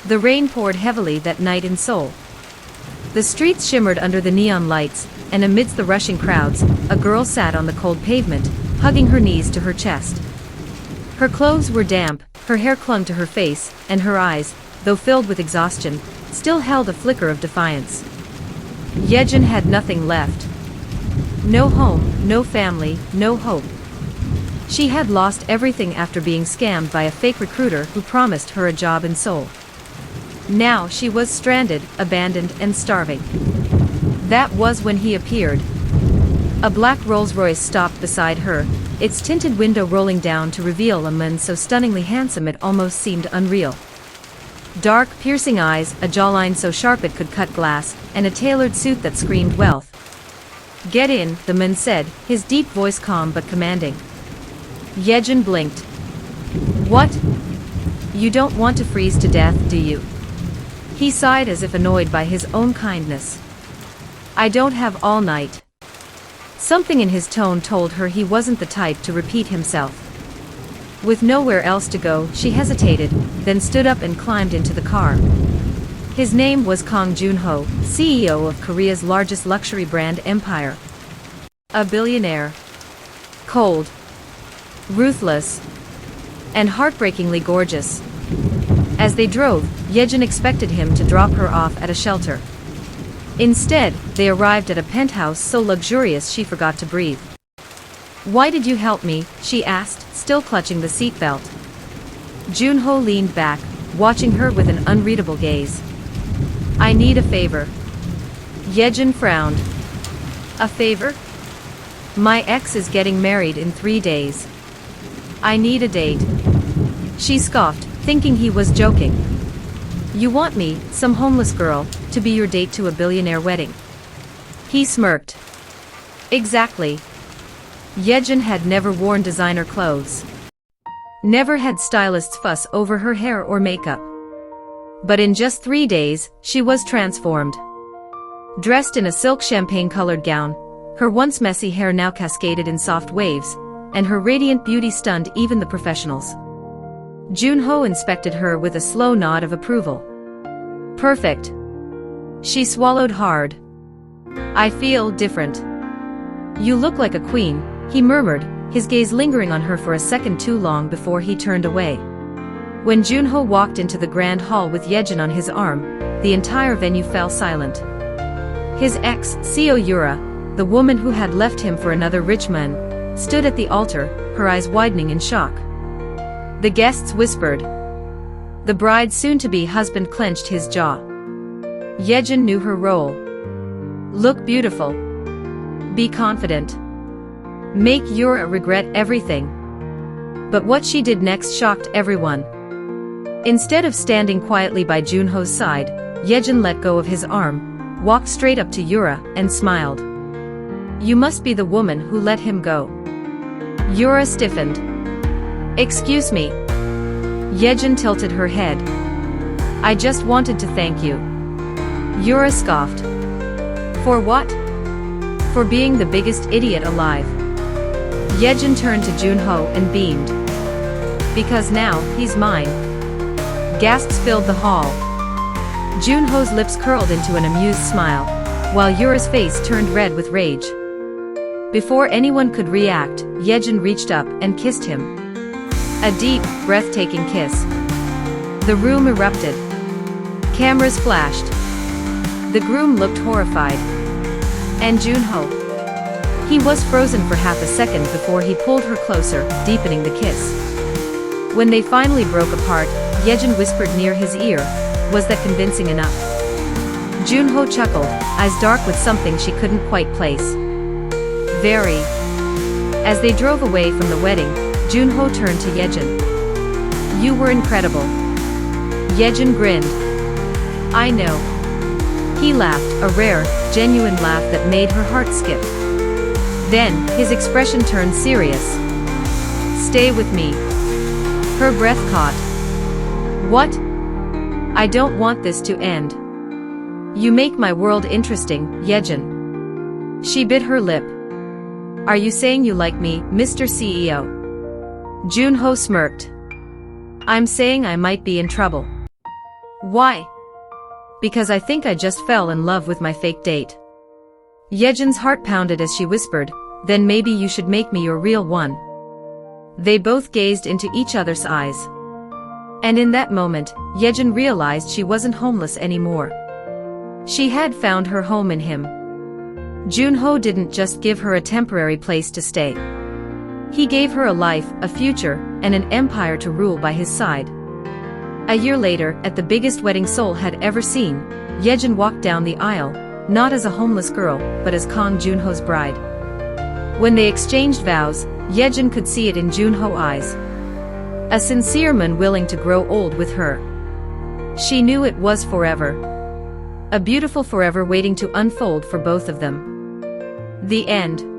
The rain poured heavily that night in Seoul. The streets shimmered under the neon lights, and amidst the rushing crowds, a girl sat on the cold pavement, hugging her knees to her chest. Her clothes were damp, her hair clung to her face, and her eyes, though filled with exhaustion, still held a flicker of defiance. Yejin had nothing left. No home, no family, no hope. She had lost everything after being scammed by a fake recruiter who promised her a job in Seoul. Now she was stranded, abandoned, and starving. That was when he appeared. A black Rolls-Royce stopped beside her, its tinted window rolling down to reveal a man so stunningly handsome it almost seemed unreal. Dark, piercing eyes, a jawline so sharp it could cut glass, and a tailored suit that screamed wealth. "Get in," the man said, his deep voice calm but commanding. Yejin blinked. "What? You don't want to freeze to death, do you?" He sighed as if annoyed by his own kindness. "I don't have all night." Something in his tone told her he wasn't the type to repeat himself. With nowhere else to go, she hesitated, then stood up and climbed into the car. His name was Kang Junho, CEO of Korea's largest luxury brand empire. A billionaire. Cold. Ruthless. And heartbreakingly gorgeous. As they drove, Yejin expected him to drop her off at a shelter. Instead, they arrived at a penthouse so luxurious she forgot to breathe. "Why did you help me?" she asked, still clutching the seatbelt. Junho leaned back, watching her with an unreadable gaze. "I need a favor." Yejin frowned. "A favor? My ex is getting married in 3 days. I need a date." She scoffed, thinking he was joking. "You want me, some homeless girl, to be your date to a billionaire wedding?" He smirked. "Exactly." Yejin had never worn designer clothes. Never had stylists fuss over her hair or makeup. But in just 3 days, she was transformed. Dressed in a silk champagne-colored gown, her once messy hair now cascaded in soft waves, and her radiant beauty stunned even the professionals. Junho inspected her with a slow nod of approval. "Perfect." She swallowed hard. "I feel different." "You look like a queen," he murmured, his gaze lingering on her for a second too long before he turned away. When Junho walked into the grand hall with Yejin on his arm, the entire venue fell silent. His ex, CEO Yura, the woman who had left him for another rich man, stood at the altar, her eyes widening in shock. The guests whispered. The bride's soon-to-be husband clenched his jaw. Yejin knew her role. Look beautiful. Be confident. Make Yura regret everything. But what she did next shocked everyone. Instead of standing quietly by Junho's side, Yejin let go of his arm, walked straight up to Yura, and smiled. "You must be the woman who let him go." Yura stiffened. "Excuse me." Yejin tilted her head. "I just wanted to thank you." Yura scoffed. "For what?" "For being the biggest idiot alive." Yejin turned to Junho and beamed. "Because now, he's mine." Gasps filled the hall. Junho's lips curled into an amused smile, while Yura's face turned red with rage. Before anyone could react, Yejin reached up and kissed him. A deep, breathtaking kiss. The room erupted. Cameras flashed. The groom looked horrified. And Junho? He was frozen for half a second before he pulled her closer, deepening the kiss. When they finally broke apart, Yejin whispered near his ear, "Was that convincing enough?" Junho chuckled, eyes dark with something she couldn't quite place. "Very." As they drove away from the wedding, Junho turned to Yejin. "You were incredible." Yejin grinned. "I know." He laughed, a rare, genuine laugh that made her heart skip. Then, his expression turned serious. "Stay with me." Her breath caught. "What?" "I don't want this to end." "You make my world interesting, Yejin." She bit her lip. "Are you saying you like me, Mr. CEO?" Junho smirked. "I'm saying I might be in trouble." Why? Because I think I just fell in love with my fake date. Yejin's heart pounded as she whispered, then maybe you should make me your real one. They both gazed into each other's eyes. And in that moment, Yejin realized she wasn't homeless anymore. She had found her home in him. Junho didn't just give her a temporary place to stay. He gave her a life, a future, and an empire to rule by his side. A year later, at the biggest wedding Seoul had ever seen, Yejin walked down the aisle, not as a homeless girl, but as Kang Junho's bride. When they exchanged vows, Yejin could see it in Junho's eyes. A sincere man willing to grow old with her. She knew it was forever. A beautiful forever waiting to unfold for both of them. The end.